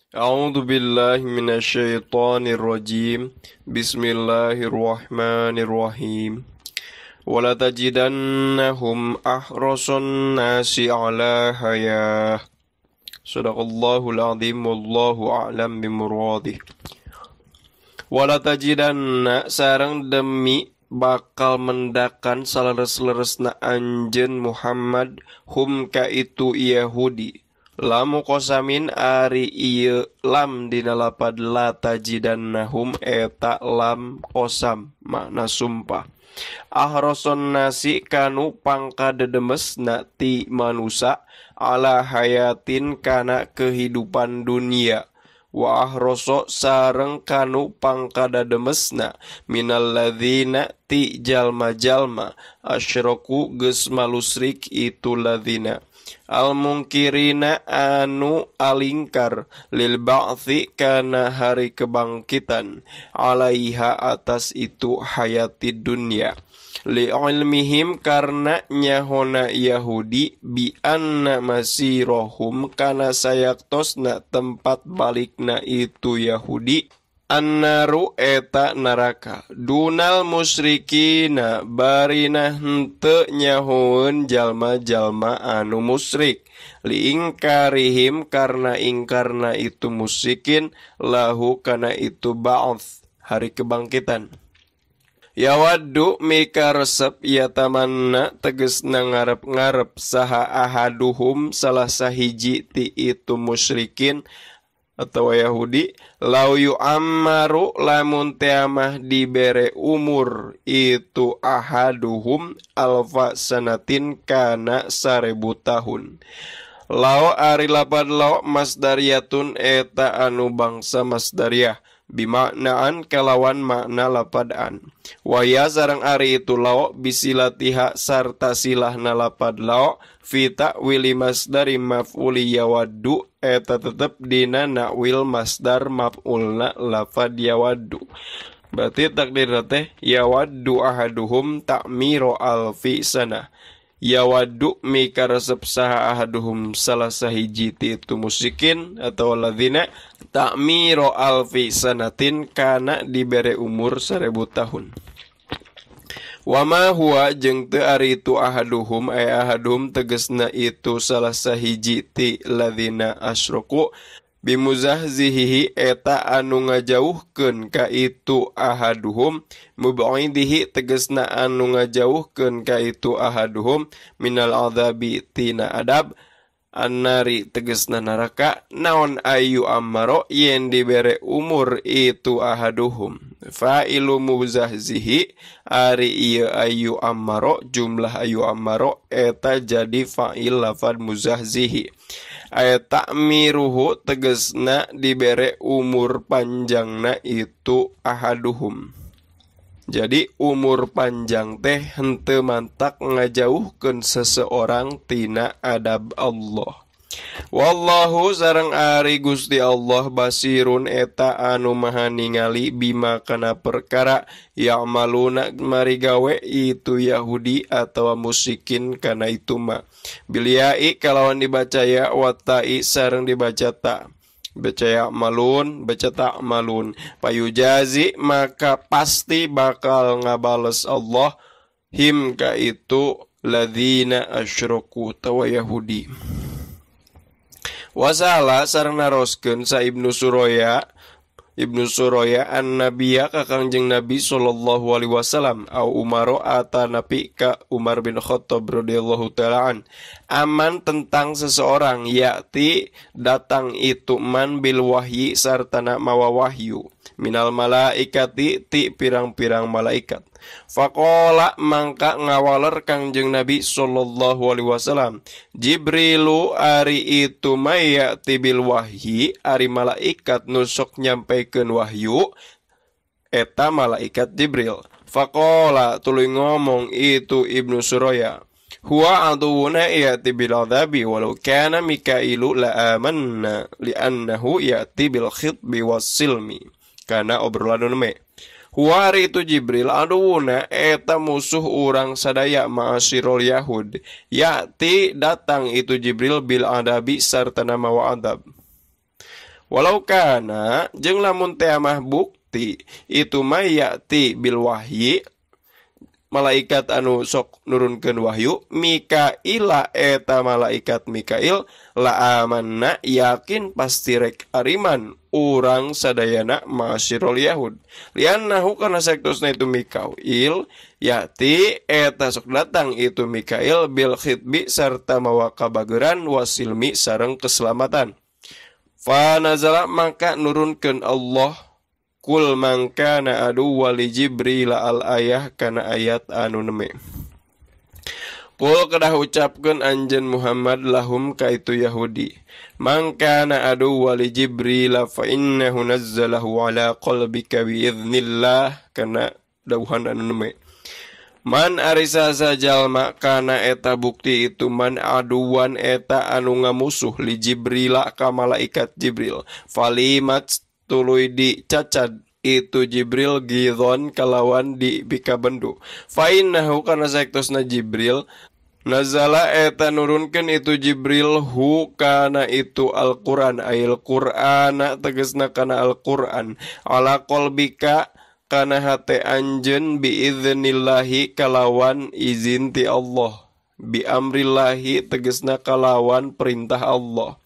أعوذ بالله من الشيطان الرجيم بسم الله الرحمن الرحيم ولتجدنهم أحرص الناس على حياة صدق الله العظيم والله أعلم بمراده Walatajidanna sareng demi bakal mendakan saleres-leresna anjeun Muhammad hum ka itu Yahudi lamu kosamin ari ieu lam dina lapad latajidannahum eta lam kosam makna sumpah ahroson nasi kanu pangkadedemesna ti manusa ala hayatin kana kehidupan dunia wa ahroso sareng kanu pangkadademesna minal ladzina ti jalma-jalma asyraku geus malusrik itu ladzina al mungkirina anu alingkar lil ba'thi kana hari kebangkitan alaiha atas itu hayati dunia li ilmihim karena nyahona Yahudi bi anna masirohum kana sayaktosna tempat balikna itu Yahudi annaru eta neraka dunal musyrikina barina henteu nyahoeun jalma-jalma anu musyrik li ingkarihim karena ingkarna itu musyrikin lahu kana itu ba'ats hari kebangkitan. Yawaddu mika resep ya tamanna tegesna ngarep-ngarep saha ahaduhum salah sahiji ti itu musyrikin atau Yahudi lau yu'ammaru lamun teamah dibere umur itu ahaduhum alfa sanatin kana 1000 tahun. Lau ari lapad lau masdariyatun eta anu bangsa masdariyah bimaknaan kalawan makna lapadan waya sareng ari itu lau bisilatiha sarta silahna lapad lau fi ta'wili masdari maf'uli yawaddu eta tetep dina nakwil masdar maf'ulna lafad yawaddu berarti takdir teh yawaddu ahaduhum ta'miro alfi sana yawaddu mika resep saha ahaduhum salah sahiji ti itu musikin atau ladzina ta'miro alfi sanatin kana dibere umur 1000 tahun. Wama huwa jeung teu ari itu ahaduhum ahaduhum tegesna itu salah sahiji ti ladzina asyraku bimuzahzihi eta anu ngajauhkeun ka itu ahaduhum mub'idihi tegesna anu ngajauhkeun ka itu ahaduhum minal adzabi tina adab annari tegesna neraka naon ayu ammaro yen dibere umur itu ahaduhum fa'ilu muzahzihi ari ieu ayu ammaro jumlah ayu ammaro eta jadi fa'il lafad muzahzihi ayat ta'miruhu tegesna dibere umur panjangna itu ahaduhum. Jadi umur panjang teh henteu mantak ngajauhkeun seseorang tina adab Allah. Wallahu sareng ari Gusti Allah basirun eta anu maha ningali bima kana perkara ya'maluna mari gawe itu Yahudi atau musyrikin kana itu mah biliai kalawan dibaca ya watai sareng dibaca ta baca ya'malun baca ta'malun payujazi maka pasti bakal ngabales Allah him ka itu ladzina asyraku tawa Yahudi. Wasala sareng naroskeun sa Ibnu Suraya an nabiya ka Kangjeng Nabi sallallahu alaihi wasallam au Umaro ata nabi ka Umar bin Khattab radhiyallahu taala an aman tentang seseorang yakti datang itu man bil wahyi sartana mawa wahyu minal malaikati ti pirang-pirang malaikat faqala mangka ngawaler Kangjeng Nabi sallallahu alaihi wasallam Jibrilu ari itu mayati bil wahyi ari malaikat nusuk nyampaikeun wahyu eta malaikat Jibril faqala tuluy ngomong itu Ibnu Suraya huwa aduuna yati bil adzabi walau kana Mikailu la amanna li'annahu yati bil khitbi was silmi kana obrolan me Huari itu Jibril aduuna eta musuh urang sadaya ma'asirul Yahud yati datang itu Jibril bil adabi sarta nama wa adab Walau kana jeung lamun teh mah bukti itu mah yati bil wahyi malaikat anu sok nurunkeun wahyu Mikaila eta malaikat Mikail la amanna yakin pasti rek ariman urang sadayana masyirul Yahud liannahu kana saktosna itu Mikail yati eta sok datang itu Mikail bil khitbi sarta mawa kabageran wasilmi sareng keselamatan. Fa nazala maka nurunkeun Allah kul man kana adu wali Jibril al ayah kana ayat anu neme. Kul kedah ucapkeun anjeun Muhammad lahum ka itu Yahudi. Man kana adu wali Jibril fa innahu nazzalahu ala qalbika bi idznillah kana dawuhan anu neme. Man arisa jalma kana eta bukti itu man aduan eta anu ngamusuh li Jibril ka malaikat Jibril falimat tuluy dicacad itu Jibril gidon kalawan di bika bendu fa innahu kana saktosna Jibril nazala eta nurunkeun itu Jibril hu kana itu Al-Qur'an ayil Qur'ana tegasna kana Al-Qur'an ala qalbika kana hate anjeun biiznillahi kalawan izin ti Allah bi amrillahi tegasna kalawan perintah Allah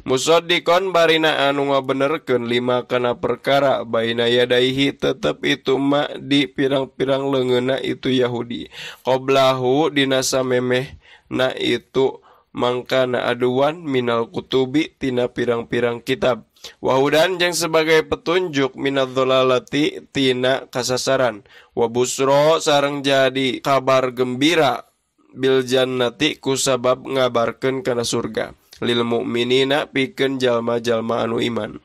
musaddiqon barina anu ngabenerkeun lima kana perkara baina yadaihi tetep itu ma di pirang-pirang leungeunna itu Yahudi qablahu dina samemeh na itu mangkana aduan minal kutubi tina pirang-pirang kitab wahudan jeung sebagai petunjuk minadz dhalalati tina kasasaran wa busra sareng jadi kabar gembira bil jannati ku sabab ngabarkeun kana surga lil mukminina pikeun jalma-jalma anu iman.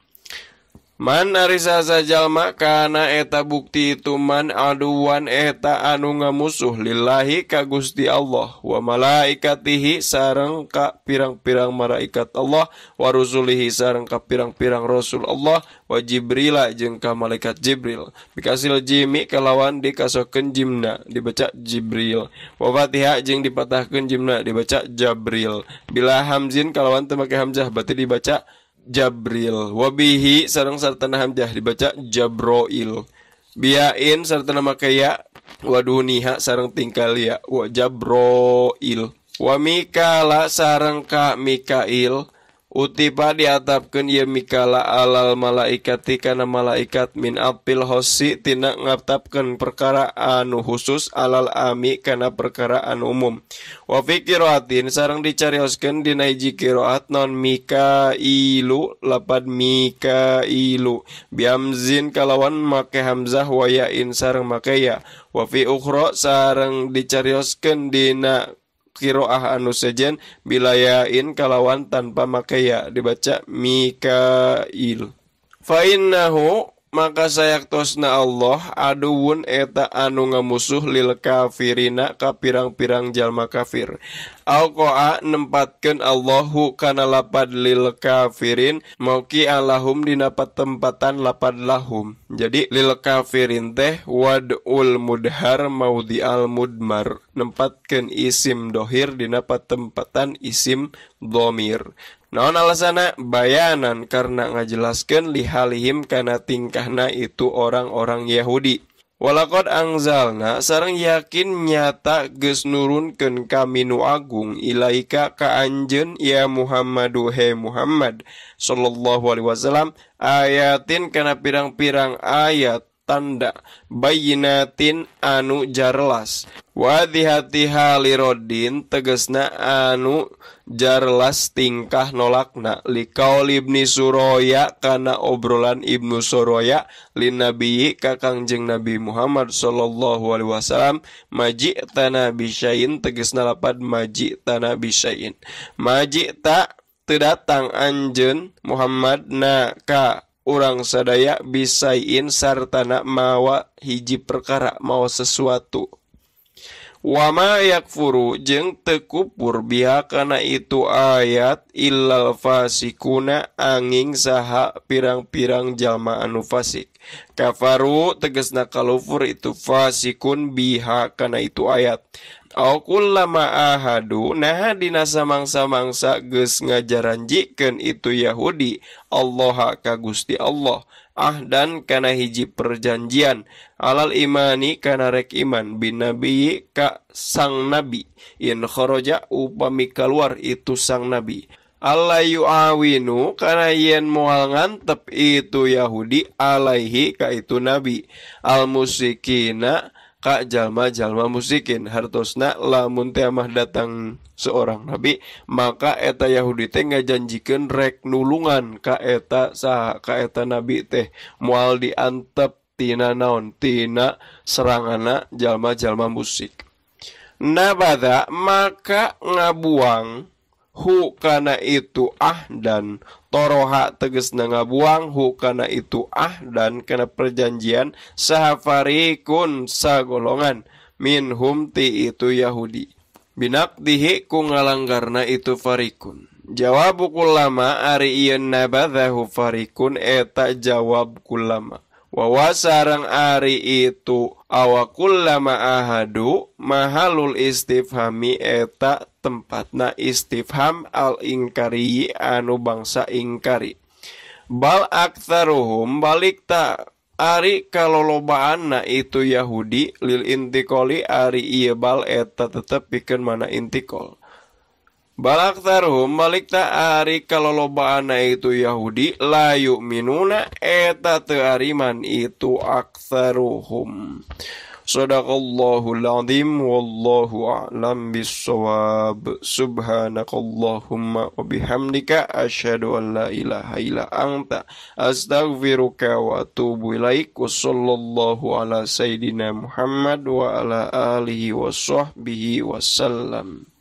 Man arisa jalma kana eta bukti itu man aduan eta anu ngamusuh lillahi ka Gusti Allah wa malaikatihi sareng ka pirang-pirang malaikat Allah wa rusulihi sareng ka pirang-pirang rasul Allah wa Jibril jeung ka malaikat Jibril bikasil jimi kalawan dikasokeun jimna dibaca Jibril wa Fatihah jeung dipatahkeun jimna dibaca Jabril bila hamzin kalawan teu make hamzah berarti dibaca Jabril wabihi sareng sartana hamzah dibaca Jabroil biain sartana make ya waduniha sareng tingkal ya wa Jabroil wa Mikala sareng ka Mikail utipa diatapkeun ieu Mikala alal malaikati kana malaikat min apil hosi tina ngatapkeun perkara anu khusus alal ami kana perkara anu umum wa fi qiraatin sareng dicarioskeun dina hiji qiraat non Mikailu lapad Mikailu biamzin kalawan make hamzah wa yain sareng make ya wa fi ukhra sareng dicarioskeun dina qiraah anu sejen bilayain kalawan tanpa makaya dibaca Mikail fa innahu maka sayaktosna Allah aduun eta anu ngamusuh lil kafirina ka pirang-pirang jalma kafir au qaa nempatkeun Allahu kana lapad lil kafirin mauki alahum dina tempatan lapad lahum jadi lil kafirin teh wadul mudhar maudi al mudmar nempatkeun isim dohir dina tempatan isim dhamir naon alasana bayanan karena ngajelaskeun lihalihim kana tingkahna itu orang-orang Yahudi walaqad angzalna sareng yakin nyata geus nurunkeun kami nu agung ilaika ka anjeun ya Muhammadu he Muhammad sallallahu alaihi wasallam ayatin kana pirang-pirang ayat tanda bayyinatin anu jarlas wadhihati halirodin tegesna anu jarlas tingkah nolakna liqaul ibni Suroya kana obrolan Ibnu Suroya lin nabi ka Kangjeng Nabi Muhammad sallallahu alaihi wasallam maji tana bisyain tegesna lapad maji tana bisyain maji ta teu datang anjeun Muhammad na ka urang sadaya bisain sartana mawa hiji perkara mawa sesuatu wama yakfuru jeung teu kufur biha kana itu ayat illal fasikuna anging saha pirang-pirang jalma anu fasik Kafaru tegasna kalufur itu fasikun biha kana itu ayat. Au kullama ahadu nah dina samangsa-mangsa geus ngajaranjikeun itu Yahudi Allah ka Gusti Allah ahdan kana hiji perjanjian alal imani kana rek iman bin nabi ka sang nabi in kharaja upami keluar itu sang nabi Allah yu'awinu kana yen moal ngantep itu Yahudi alaihi ka itu nabi al musikina ka jalma-jalma musikin hartosna lamun teh mah datang seorang nabi maka eta Yahudi teh ngajanjikeun rek nulungan ka eta saha ka eta nabi teh moal diantep tina naon tina serangana jalma-jalma musik. Nabada maka ngabuang hu kana itu dan toroha tegesna ngabuang hu kana itu dan kana perjanjian sahafarikun sagolongan minhum ti itu Yahudi binaqdihi ku ngalanggarna itu farikun. Jawab kullama ari ieu nabadahu farikun eta jawab kullama wa sareng ari itu awakullama ahadu mahalul istifhami eta tempatna istifham al ingkari anu bangsa ingkari. Bal aktsaruhum balik ta ari kalolobaanna itu Yahudi lil intikoli ari ieu bal eta tetep pikeun mana intikol. Bal aktsaruhum balik ta ari kalolobaanna itu Yahudi la yu'minuna eta teu ariman itu aktsaruhum. Shadaqallahul azim wallahu a'lam bissawab. Subhanakallahumma wa bihamdika asyhadu an la ilaha illa anta astaghfiruka wa atubu ilaik. Wassallallahu ala sayidina Muhammad wa ala alihi wa sahbihi wasallam.